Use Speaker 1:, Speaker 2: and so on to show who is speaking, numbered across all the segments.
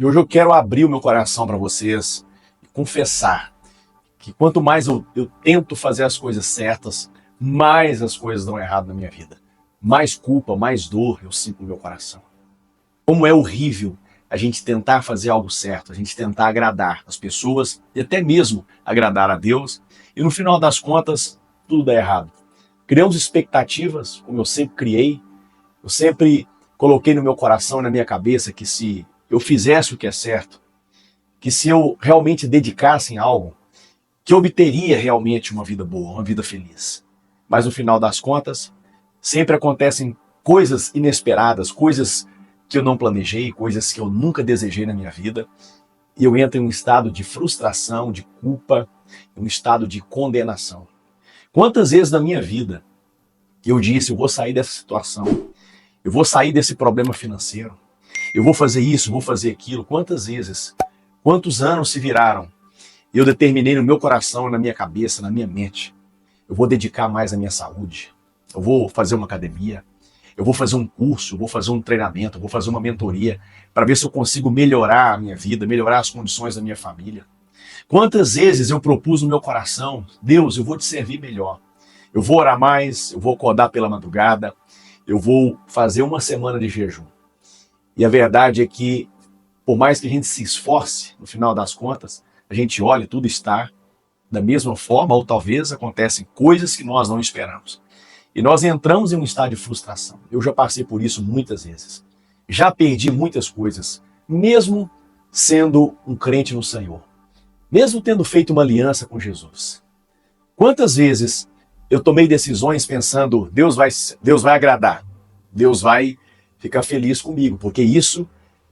Speaker 1: E hoje eu quero abrir o meu coração para vocês e confessar que quanto mais eu tento fazer as coisas certas, mais as coisas dão errado na minha vida. Mais culpa, mais dor eu sinto no meu coração. Como é horrível a gente tentar fazer algo certo, a gente tentar agradar as pessoas e até mesmo agradar a Deus, e no final das contas, tudo dá errado. Criamos expectativas, como eu sempre criei, eu sempre coloquei no meu coração e na minha cabeça que se eu fizesse o que é certo, que se eu realmente dedicasse em algo, que eu obteria realmente uma vida boa, uma vida feliz. Mas no final das contas, sempre acontecem coisas inesperadas, coisas que eu não planejei, coisas que eu nunca desejei na minha vida, e eu entro em um estado de frustração, de culpa, em um estado de condenação. Quantas vezes na minha vida eu disse, eu vou sair dessa situação, eu vou sair desse problema financeiro, eu vou fazer isso, vou fazer aquilo. Quantas vezes, quantos anos se viraram, eu determinei no meu coração, na minha cabeça, na minha mente, eu vou dedicar mais à minha saúde, eu vou fazer uma academia, eu vou fazer um curso, eu vou fazer um treinamento, eu vou fazer uma mentoria para ver se eu consigo melhorar a minha vida, melhorar as condições da minha família. Quantas vezes eu propus no meu coração, Deus, eu vou te servir melhor, eu vou orar mais, eu vou acordar pela madrugada, eu vou fazer uma semana de jejum. E a verdade é que, por mais que a gente se esforce, no final das contas, a gente olha e tudo está da mesma forma, ou talvez acontecem coisas que nós não esperamos. E nós entramos em um estado de frustração. Eu já passei por isso muitas vezes. Já perdi muitas coisas, mesmo sendo um crente no Senhor. Mesmo tendo feito uma aliança com Jesus. Quantas vezes eu tomei decisões pensando, Deus vai agradar, Deus vai ficar feliz comigo, porque isso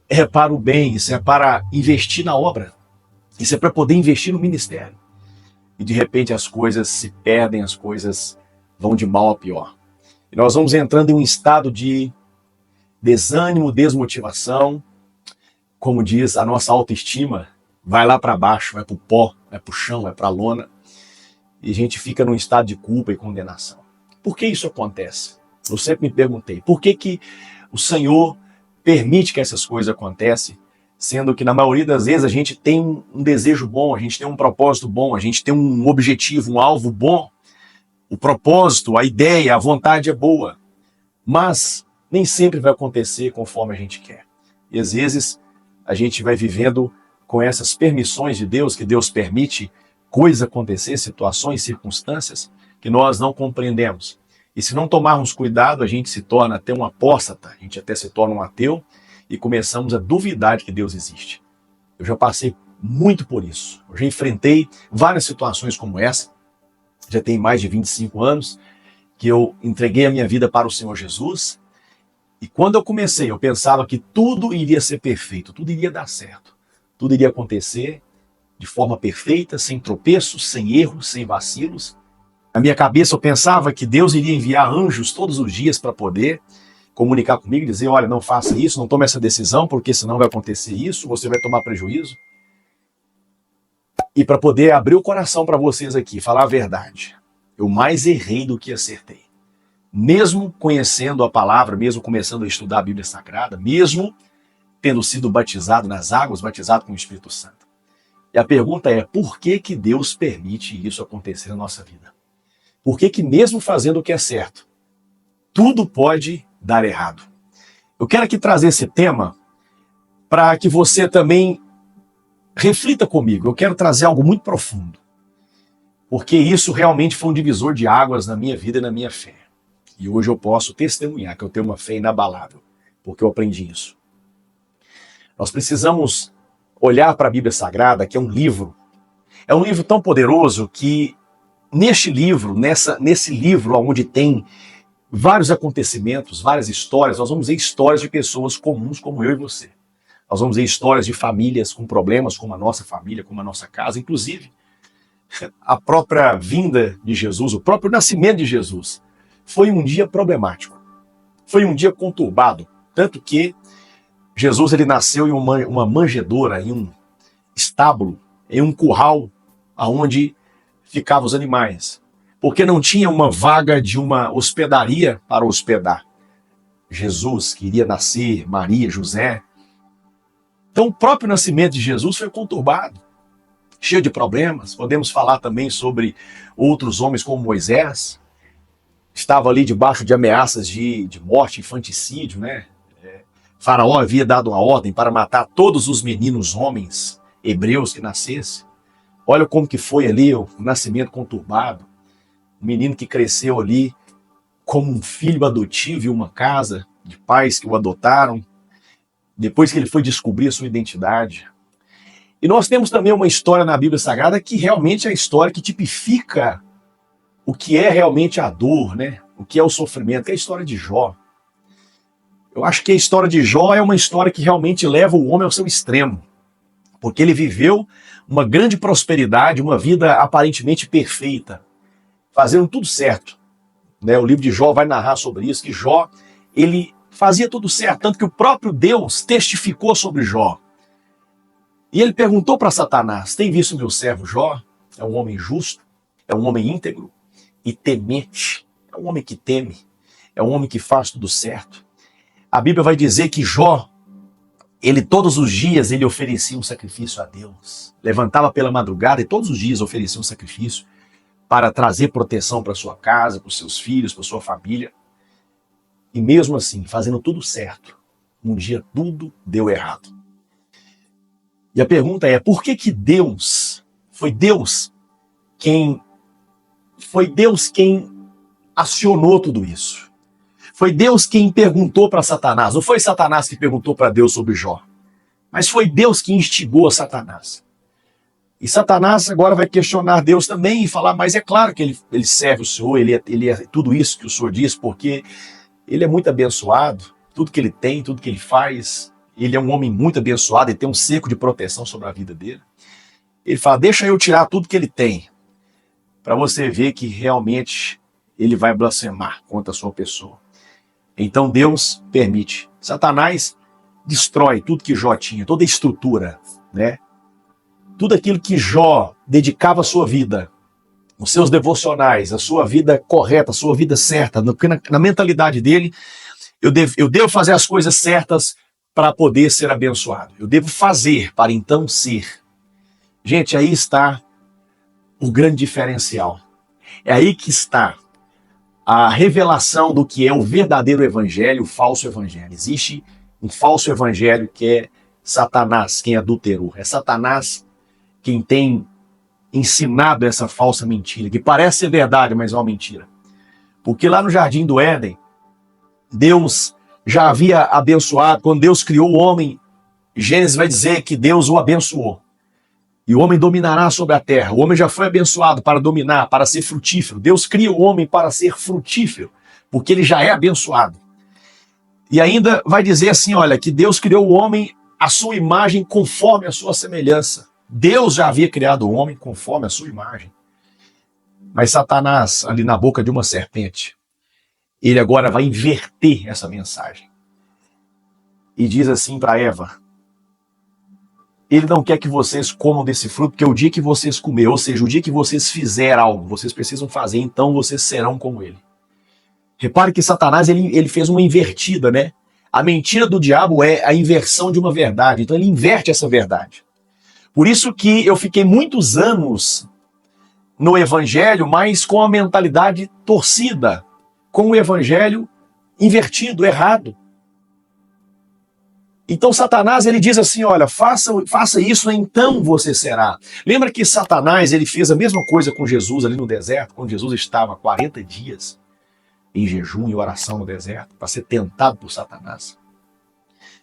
Speaker 1: é para o bem, isso é para investir na obra, isso é para poder investir no ministério. E de repente as coisas se perdem, as coisas vão de mal a pior. E nós vamos entrando em um estado de desânimo, desmotivação, como diz a nossa autoestima, vai lá para baixo, vai para o pó, vai para o chão, vai para a lona, e a gente fica num estado de culpa e condenação. Por que isso acontece? Eu sempre me perguntei, por que o Senhor permite que essas coisas aconteçam, sendo que na maioria das vezes a gente tem um desejo bom, a gente tem um propósito bom, a gente tem um objetivo, um alvo bom, o propósito, a ideia, a vontade é boa, mas nem sempre vai acontecer conforme a gente quer. E às vezes a gente vai vivendo com essas permissões de Deus, que Deus permite coisas acontecer, situações, circunstâncias que nós não compreendemos. E se não tomarmos cuidado, a gente se torna até um apóstata, a gente até se torna um ateu e começamos a duvidar de que Deus existe. Eu já passei muito por isso. Eu já enfrentei várias situações como essa. Já tem mais de 25 anos que eu entreguei a minha vida para o Senhor Jesus. E quando eu comecei, eu pensava que tudo iria ser perfeito, tudo iria dar certo. Tudo iria acontecer de forma perfeita, sem tropeços, sem erros, sem vacilos. Na minha cabeça eu pensava que Deus iria enviar anjos todos os dias para poder comunicar comigo e dizer, olha, não faça isso, não tome essa decisão, porque senão vai acontecer isso, você vai tomar prejuízo. E para poder abrir o coração para vocês aqui, falar a verdade, eu mais errei do que acertei. Mesmo conhecendo a palavra, mesmo começando a estudar a Bíblia Sagrada, mesmo tendo sido batizado nas águas, batizado com o Espírito Santo. E a pergunta é, por que Deus permite isso acontecer na nossa vida? Por que mesmo fazendo o que é certo, tudo pode dar errado? Eu quero aqui trazer esse tema para que você também reflita comigo. Eu quero trazer algo muito profundo, porque isso realmente foi um divisor de águas na minha vida e na minha fé. E hoje eu posso testemunhar que eu tenho uma fé inabalável, porque eu aprendi isso. Nós precisamos olhar para a Bíblia Sagrada, que é um livro tão poderoso que nesse livro onde tem vários acontecimentos, várias histórias, nós vamos ver histórias de pessoas comuns como eu e você. Nós vamos ver histórias de famílias com problemas, como a nossa família, como a nossa casa, inclusive a própria vinda de Jesus, o próprio nascimento de Jesus, foi um dia problemático, foi um dia conturbado, tanto que Jesus ele nasceu em uma manjedoura, em um estábulo, em um curral, onde ficavam os animais, porque não tinha uma vaga de uma hospedaria para hospedar. Jesus queria nascer, Maria, José, Então o próprio nascimento de Jesus foi conturbado, cheio de problemas. Podemos falar também sobre outros homens como Moisés, estava ali debaixo de ameaças de morte, infanticídio, né? Faraó havia dado uma ordem para matar todos os meninos homens hebreus que nascessem. Olha como que foi ali o nascimento conturbado. Um menino que cresceu ali como um filho adotivo em uma casa de pais que o adotaram, depois que ele foi descobrir a sua identidade. E nós temos também uma história na Bíblia Sagrada que realmente é a história que tipifica o que é realmente a dor, né? O que é o sofrimento, que é a história de Jó. Eu acho que a história de Jó é uma história que realmente leva o homem ao seu extremo, porque ele viveu uma grande prosperidade, uma vida aparentemente perfeita, fazendo tudo certo. Né? O livro de Jó vai narrar sobre isso, que Jó, ele fazia tudo certo, tanto que o próprio Deus testificou sobre Jó. E ele perguntou para Satanás: tem visto meu servo Jó? É um homem justo, é um homem íntegro e temente, é um homem que teme, é um homem que faz tudo certo. A Bíblia vai dizer que Jó, ele todos os dias ele oferecia um sacrifício a Deus. Levantava pela madrugada e todos os dias oferecia um sacrifício para trazer proteção para sua casa, para os seus filhos, para sua família. E mesmo assim, fazendo tudo certo, um dia tudo deu errado. E a pergunta é, por que que foi Deus quem acionou tudo isso? Foi Deus quem perguntou para Satanás, não foi Satanás que perguntou para Deus sobre Jó, mas foi Deus que instigou a Satanás. E Satanás agora vai questionar Deus também e falar, mas é claro que ele serve o Senhor, ele é tudo isso que o Senhor diz, porque ele é muito abençoado, tudo que ele tem, tudo que ele faz, ele é um homem muito abençoado e tem um cerco de proteção sobre a vida dele. Ele fala, deixa eu tirar tudo que ele tem, para você ver que realmente ele vai blasfemar contra a sua pessoa. Então Deus permite. Satanás destrói tudo que Jó tinha, toda a estrutura, né? Tudo aquilo que Jó dedicava a sua vida, os seus devocionais, a sua vida correta, a sua vida certa, porque na mentalidade dele, eu devo fazer as coisas certas para poder ser abençoado. Eu devo fazer para então ser. Gente, aí está o grande diferencial. É aí que está a revelação do que é o verdadeiro evangelho, o falso evangelho. Existe um falso evangelho que é Satanás, quem adulterou. É Satanás quem tem ensinado essa falsa mentira, que parece ser verdade, mas é uma mentira. Porque lá no Jardim do Éden, Deus já havia abençoado, quando Deus criou o homem, Gênesis vai dizer que Deus o abençoou. E o homem dominará sobre a terra. O homem já foi abençoado para dominar, para ser frutífero. Deus cria o homem para ser frutífero, porque ele já é abençoado. E ainda vai dizer assim, olha, que Deus criou o homem à sua imagem conforme a sua semelhança. Deus já havia criado o homem conforme a sua imagem. Mas Satanás, ali na boca de uma serpente, ele agora vai inverter essa mensagem. E diz assim para Eva, ele não quer que vocês comam desse fruto, porque o dia que vocês comer, ou seja, o dia que vocês fizerem algo, vocês precisam fazer, então vocês serão como ele. Repare que Satanás ele fez uma invertida, né? A mentira do diabo é a inversão de uma verdade, então ele inverte essa verdade. Por isso que eu fiquei muitos anos no evangelho, mas com a mentalidade torcida, com o evangelho invertido, errado. Então Satanás ele diz assim, olha, faça isso, então você será. Lembra que Satanás ele fez a mesma coisa com Jesus ali no deserto, quando Jesus estava 40 dias em jejum e oração no deserto, para ser tentado por Satanás.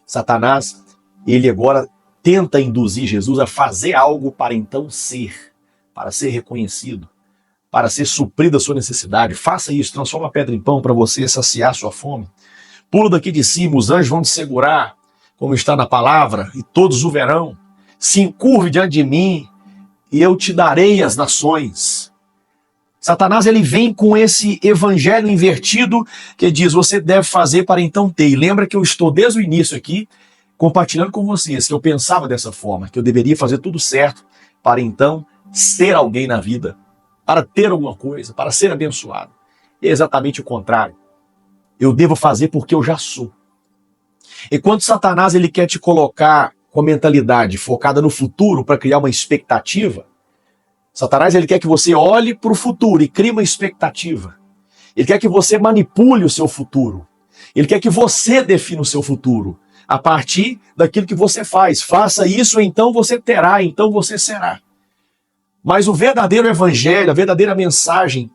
Speaker 1: Satanás, ele agora tenta induzir Jesus a fazer algo para então ser, para ser reconhecido, para ser suprida a sua necessidade. Faça isso, transforma a pedra em pão para você saciar sua fome. Pula daqui de cima, os anjos vão te segurar, como está na palavra, e todos o verão. Se encurve diante de mim, e eu te darei as nações. Satanás ele vem com esse evangelho invertido, que diz, você deve fazer para então ter. E lembra que eu estou desde o início aqui, compartilhando com vocês, que eu pensava dessa forma, que eu deveria fazer tudo certo, para então ser alguém na vida, para ter alguma coisa, para ser abençoado. É exatamente o contrário. Eu devo fazer porque eu já sou. E quando Satanás ele quer te colocar com a mentalidade focada no futuro para criar uma expectativa, Satanás ele quer que você olhe para o futuro e crie uma expectativa. Ele quer que você manipule o seu futuro. Ele quer que você defina o seu futuro a partir daquilo que você faz. Faça isso, então você terá, então você será. Mas o verdadeiro evangelho, a verdadeira mensagem,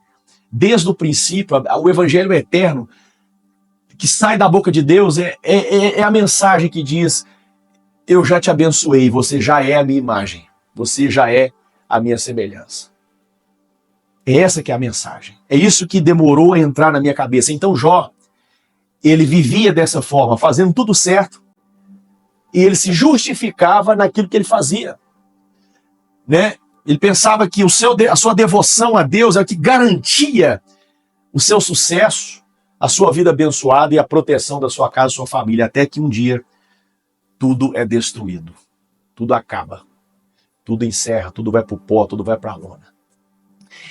Speaker 1: desde o princípio, o evangelho eterno, que sai da boca de Deus, é a mensagem que diz: eu já te abençoei, você já é a minha imagem, você já é a minha semelhança. É essa que é a mensagem. É isso que demorou a entrar na minha cabeça. Então Jó, ele vivia dessa forma, fazendo tudo certo, e ele se justificava naquilo que ele fazia, né? Ele pensava que a sua devoção a Deus é o que garantia o seu sucesso, a sua vida abençoada e a proteção da sua casa e sua família, até que um dia tudo é destruído, tudo acaba, tudo encerra, tudo vai para o pó, tudo vai para a lona.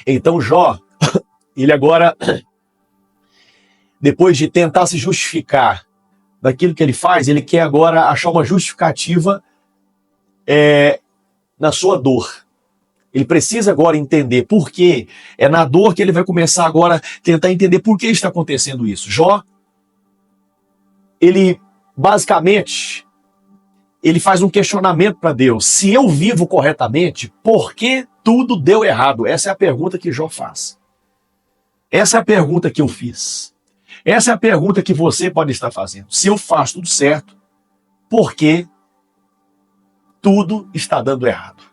Speaker 1: Então Jó, ele agora, depois de tentar se justificar daquilo que ele faz, ele quer agora achar uma justificativa na sua dor. Ele precisa agora entender por quê. É na dor que ele vai começar agora a tentar entender por que está acontecendo isso. Jó, ele basicamente, ele faz um questionamento para Deus. Se eu vivo corretamente, por que tudo deu errado? Essa é a pergunta que Jó faz. Essa é a pergunta que eu fiz. Essa é a pergunta que você pode estar fazendo. Se eu faço tudo certo, por que tudo está dando errado?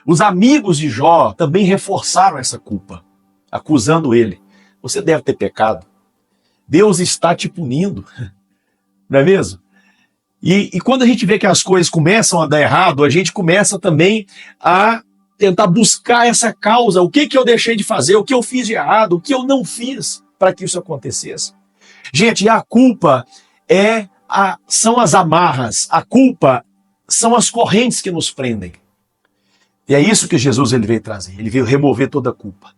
Speaker 1: Os amigos de Jó também reforçaram essa culpa, acusando ele. Você deve ter pecado. Deus está te punindo. Não é mesmo? E quando a gente vê que as coisas começam a dar errado, a gente começa também a tentar buscar essa causa. O que eu deixei de fazer? O que eu fiz de errado? O que eu não fiz para que isso acontecesse? Gente, a culpa são as amarras. A culpa são as correntes que nos prendem. E é isso que Jesus ele veio trazer. Ele veio remover toda a culpa.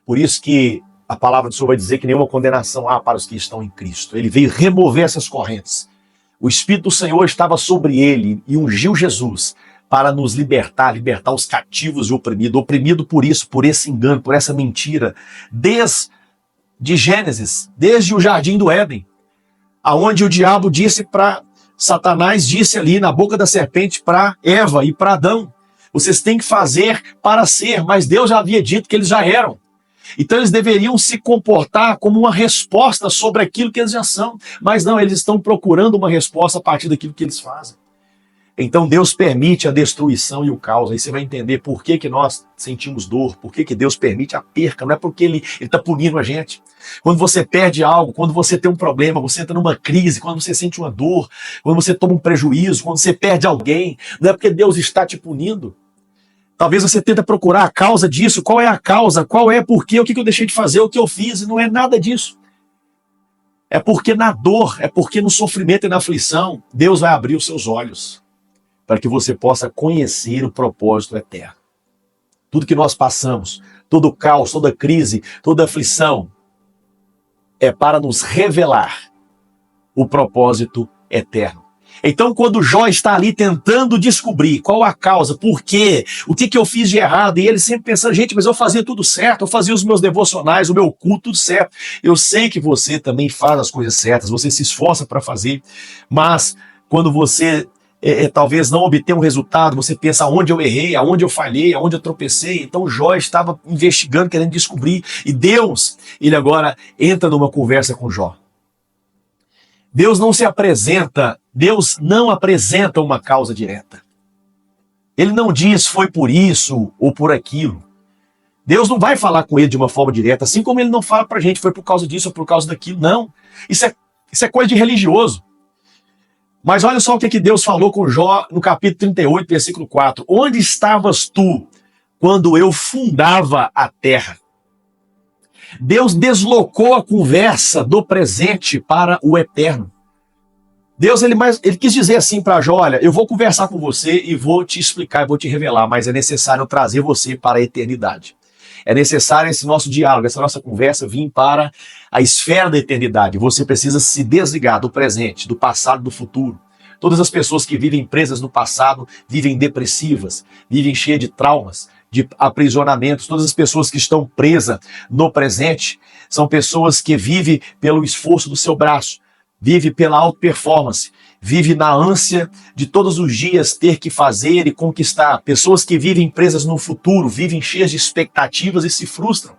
Speaker 1: Por isso que a palavra do Senhor vai dizer que nenhuma condenação há para os que estão em Cristo. Ele veio remover essas correntes. O Espírito do Senhor estava sobre ele e ungiu Jesus para nos libertar os cativos e oprimido por isso, por esse engano, por essa mentira, desde Gênesis, desde o jardim do Éden, aonde o diabo disse para Satanás, disse ali na boca da serpente para Eva e para Adão: vocês têm que fazer para ser, mas Deus já havia dito que eles já eram. Então eles deveriam se comportar como uma resposta sobre aquilo que eles já são. Mas não, eles estão procurando uma resposta a partir daquilo que eles fazem. Então Deus permite a destruição e o caos. Aí você vai entender por que nós sentimos dor, por que Deus permite a perca. Não é porque Ele está punindo a gente. Quando você perde algo, quando você tem um problema, você entra numa crise, quando você sente uma dor, quando você toma um prejuízo, quando você perde alguém, não é porque Deus está te punindo. Talvez você tenta procurar a causa disso. Qual é a causa? Qual é por quê? O que eu deixei de fazer? O que eu fiz? E não é nada disso. É porque na dor, é porque no sofrimento e na aflição, Deus vai abrir os seus olhos para que você possa conhecer o propósito eterno. Tudo que nós passamos, todo o caos, toda crise, toda aflição, é para nos revelar o propósito eterno. Então, quando Jó está ali tentando descobrir qual a causa, por quê, o que eu fiz de errado, e ele sempre pensando: gente, mas eu fazia tudo certo, eu fazia os meus devocionais, o meu culto, tudo certo. Eu sei que você também faz as coisas certas, você se esforça para fazer, mas quando você talvez não obter um resultado, você pensa: aonde eu errei, aonde eu falhei, aonde eu tropecei. Então Jó estava investigando, querendo descobrir, e Deus, ele agora entra numa conversa com Jó. Deus não apresenta uma causa direta. Ele não diz foi por isso ou por aquilo. Deus não vai falar com ele de uma forma direta, assim como ele não fala pra gente foi por causa disso ou por causa daquilo. Não, isso é coisa de religioso. Mas olha só o que Deus falou com Jó no capítulo 38, versículo 4. Onde estavas tu quando eu fundava a terra? Deus deslocou a conversa do presente para o eterno. Deus ele quis dizer assim para Jó: olha, eu vou conversar com você e vou te explicar, vou te revelar, mas é necessário trazer você para a eternidade. É necessário esse nosso diálogo, essa nossa conversa vir para a esfera da eternidade. Você precisa se desligar do presente, do passado, do futuro. Todas as pessoas que vivem presas no passado vivem depressivas, vivem cheias de traumas, de aprisionamentos. Todas as pessoas que estão presas no presente são pessoas que vivem pelo esforço do seu braço, vivem pela auto-performance, vivem na ânsia de todos os dias ter que fazer e conquistar. Pessoas que vivem presas no futuro, vivem cheias de expectativas e se frustram.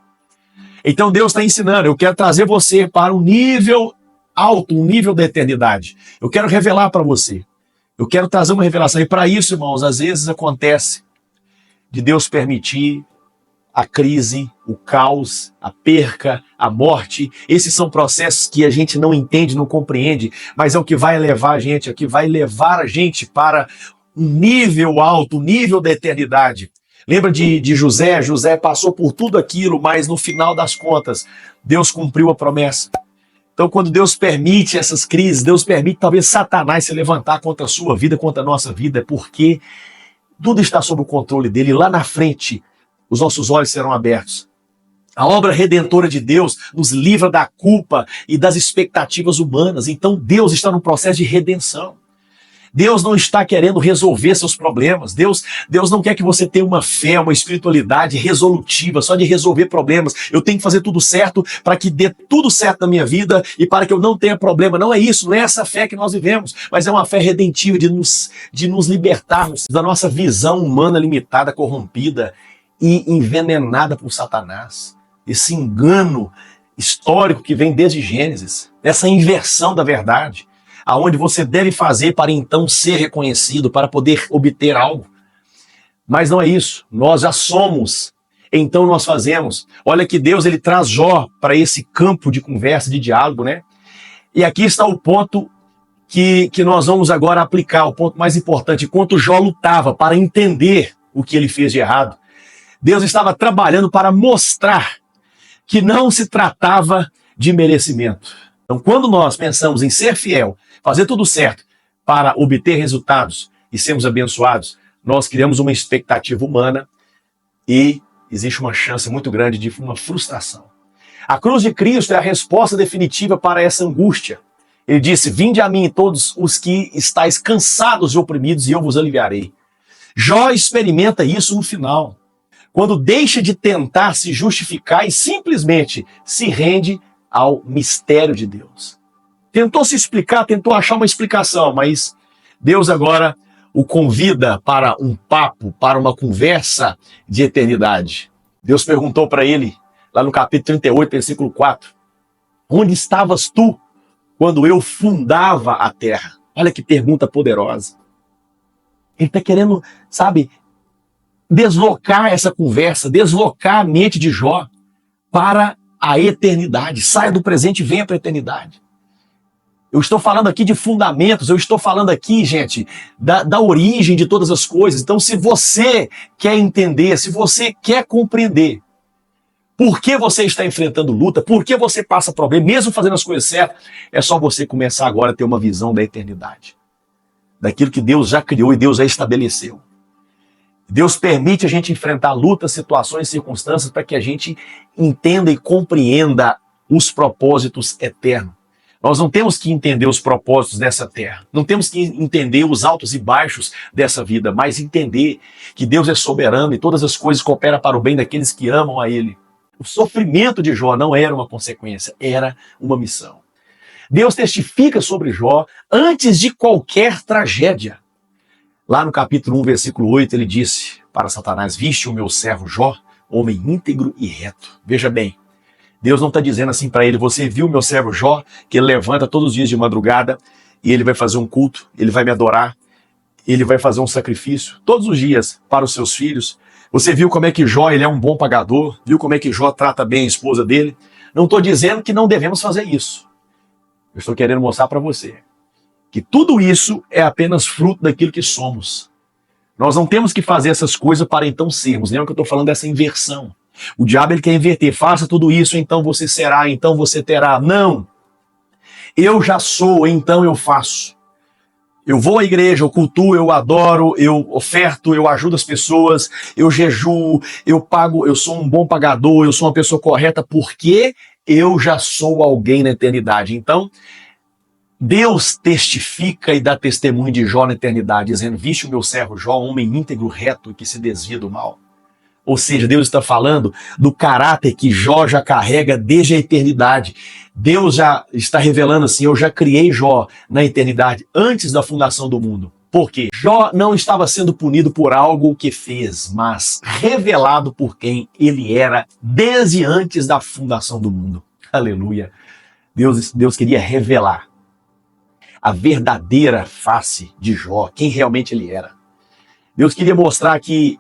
Speaker 1: Então Deus está ensinando, eu quero trazer você para um nível alto, um nível da eternidade. Eu quero revelar para você. Eu quero trazer uma revelação. E para isso, irmãos, às vezes acontece de Deus permitir a crise, o caos, a perca, a morte. Esses são processos que a gente não entende, não compreende, mas é o que vai levar a gente, é o que vai levar a gente para um nível alto, um nível da eternidade. Lembra de José? José passou por tudo aquilo, mas no final das contas, Deus cumpriu a promessa. Então, quando Deus permite essas crises, Deus permite talvez Satanás se levantar contra a sua vida, contra a nossa vida, é porque tudo está sob o controle dele. Lá na frente, os nossos olhos serão abertos. A obra redentora de Deus nos livra da culpa e das expectativas humanas. Então, Deus está num processo de redenção. Deus não está querendo resolver seus problemas. Deus não quer que você tenha uma fé, uma espiritualidade resolutiva, só de resolver problemas. Eu tenho que fazer tudo certo para que dê tudo certo na minha vida e para que eu não tenha problema. Não é isso, não é essa fé que nós vivemos, mas é uma fé redentiva de nos libertarmos da nossa visão humana limitada, corrompida e envenenada por Satanás. Esse engano histórico que vem desde Gênesis, essa inversão da verdade, aonde você deve fazer para então ser reconhecido, para poder obter algo. Mas não é isso, nós já somos, então nós fazemos. Olha que Deus ele traz Jó para esse campo de conversa, de diálogo, né? E aqui está o ponto que nós vamos agora aplicar, o ponto mais importante, enquanto Jó lutava para entender o que ele fez de errado, Deus estava trabalhando para mostrar que não se tratava de merecimento. Então, quando nós pensamos em ser fiel, fazer tudo certo para obter resultados e sermos abençoados, nós criamos uma expectativa humana e existe uma chance muito grande de uma frustração. A cruz de Cristo é a resposta definitiva para essa angústia. Ele disse, vinde a mim todos os que estáis cansados e oprimidos e eu vos aliviarei. Jó experimenta isso no final, quando deixa de tentar se justificar e simplesmente se rende ao mistério de Deus. Tentou se explicar, tentou achar uma explicação, mas Deus agora o convida para um papo, para uma conversa de eternidade. Deus perguntou para ele, lá no capítulo 38, versículo 4, onde estavas tu quando eu fundava a terra? Olha que pergunta poderosa. Ele está querendo, sabe, deslocar essa conversa, deslocar a mente de Jó para a eternidade. Saia do presente e venha para a eternidade. Eu estou falando aqui de fundamentos, eu estou falando aqui, gente, da origem de todas as coisas. Então, se você quer entender, se você quer compreender por que você está enfrentando luta, por que você passa problema, mesmo fazendo as coisas certas, é só você começar agora a ter uma visão da eternidade. Daquilo que Deus já criou e Deus já estabeleceu. Deus permite a gente enfrentar lutas, situações, circunstâncias para que a gente entenda e compreenda os propósitos eternos. Nós não temos que entender os propósitos dessa terra, não temos que entender os altos e baixos dessa vida, mas entender que Deus é soberano e todas as coisas cooperam para o bem daqueles que amam a Ele. O sofrimento de Jó não era uma consequência, era uma missão. Deus testifica sobre Jó antes de qualquer tragédia. Lá no capítulo 1, versículo 8, ele disse para Satanás, viste o meu servo Jó, homem íntegro e reto. Veja bem, Deus não está dizendo assim para ele, você viu o meu servo Jó, que ele levanta todos os dias de madrugada e ele vai fazer um culto, ele vai me adorar, ele vai fazer um sacrifício todos os dias para os seus filhos. Você viu como é que Jó ele é um bom pagador, viu como é que Jó trata bem a esposa dele? Não estou dizendo que não devemos fazer isso. Eu estou querendo mostrar para você que tudo isso é apenas fruto daquilo que somos. Nós não temos que fazer essas coisas para então sermos. Lembra que eu estou falando dessa inversão? O diabo ele quer inverter. Faça tudo isso, então você será, então você terá. Não! Eu já sou, então eu faço. Eu vou à igreja, eu cultuo, eu adoro, eu oferto, eu ajudo as pessoas, eu jejuo, eu pago, eu sou um bom pagador, eu sou uma pessoa correta, porque eu já sou alguém na eternidade. Então, Deus testifica e dá testemunho de Jó na eternidade, dizendo: viste o meu servo Jó, homem íntegro, reto e que se desvia do mal. Ou seja, Deus está falando do caráter que Jó já carrega desde a eternidade. Deus já está revelando assim: eu já criei Jó na eternidade, antes da fundação do mundo. Por quê? Jó não estava sendo punido por algo que fez, mas revelado por quem ele era desde antes da fundação do mundo. Aleluia. Deus queria revelar a verdadeira face de Jó, quem realmente ele era. Deus queria mostrar que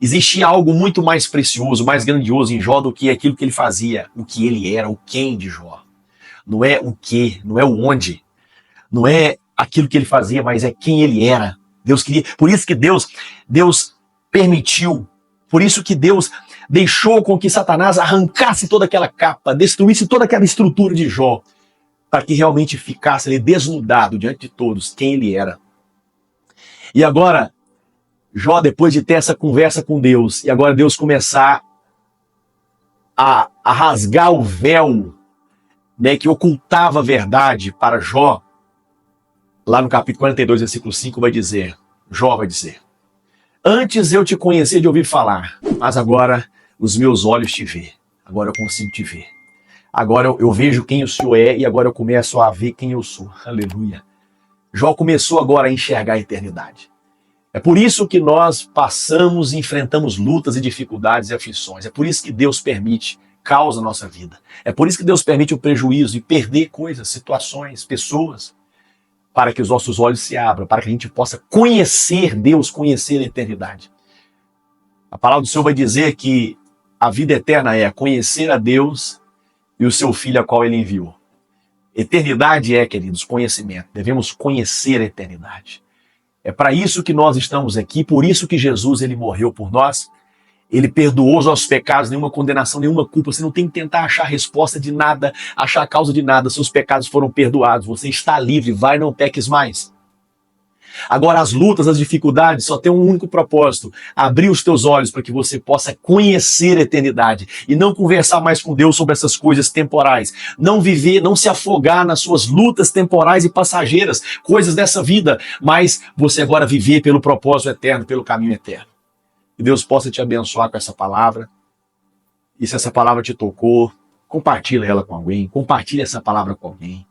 Speaker 1: existia algo muito mais precioso, mais grandioso em Jó do que aquilo que ele fazia, o que ele era, o quem de Jó. Não é o que, não é o onde, não é aquilo que ele fazia, mas é quem ele era. Deus queria, por isso que Deus permitiu, por isso que Deus deixou com que Satanás arrancasse toda aquela capa, destruísse toda aquela estrutura de Jó, para que realmente ficasse ali desnudado diante de todos quem ele era. E agora, Jó, depois de ter essa conversa com Deus, e agora Deus começar a rasgar o véu, né, que ocultava a verdade para Jó, lá no capítulo 42, versículo 5, Jó vai dizer: antes eu te conhecia de ouvir falar, mas agora os meus olhos te veem, agora eu consigo te ver. Agora eu vejo quem o Senhor é e agora eu começo a ver quem eu sou. Aleluia. Jó começou agora a enxergar a eternidade. É por isso que nós passamos e enfrentamos lutas e dificuldades e aflições. É por isso que Deus permite caos na nossa vida. É por isso que Deus permite o prejuízo e perder coisas, situações, pessoas, para que os nossos olhos se abram, para que a gente possa conhecer Deus, conhecer a eternidade. A palavra do Senhor vai dizer que a vida eterna é conhecer a Deus e o seu Filho a qual ele enviou. Eternidade é, queridos, conhecimento. Devemos conhecer a eternidade. É para isso que nós estamos aqui, por isso que Jesus ele morreu por nós. Ele perdoou os nossos pecados, nenhuma condenação, nenhuma culpa. Você não tem que tentar achar a resposta de nada, achar a causa de nada. Seus pecados foram perdoados. Você está livre, vai, não peques mais. Agora, as lutas, as dificuldades só tem um único propósito: abrir os teus olhos para que você possa conhecer a eternidade e não conversar mais com Deus sobre essas coisas temporais. Não viver, não se afogar nas suas lutas temporais e passageiras, coisas dessa vida, mas você agora viver pelo propósito eterno, pelo caminho eterno. Que Deus possa te abençoar com essa palavra. E se essa palavra te tocou, compartilha ela com alguém, compartilha essa palavra com alguém.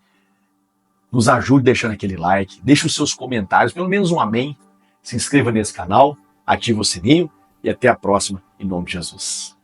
Speaker 1: Nos ajude deixando aquele like, deixe os seus comentários, pelo menos um amém. Se inscreva nesse canal, ative o sininho e até a próxima, em nome de Jesus.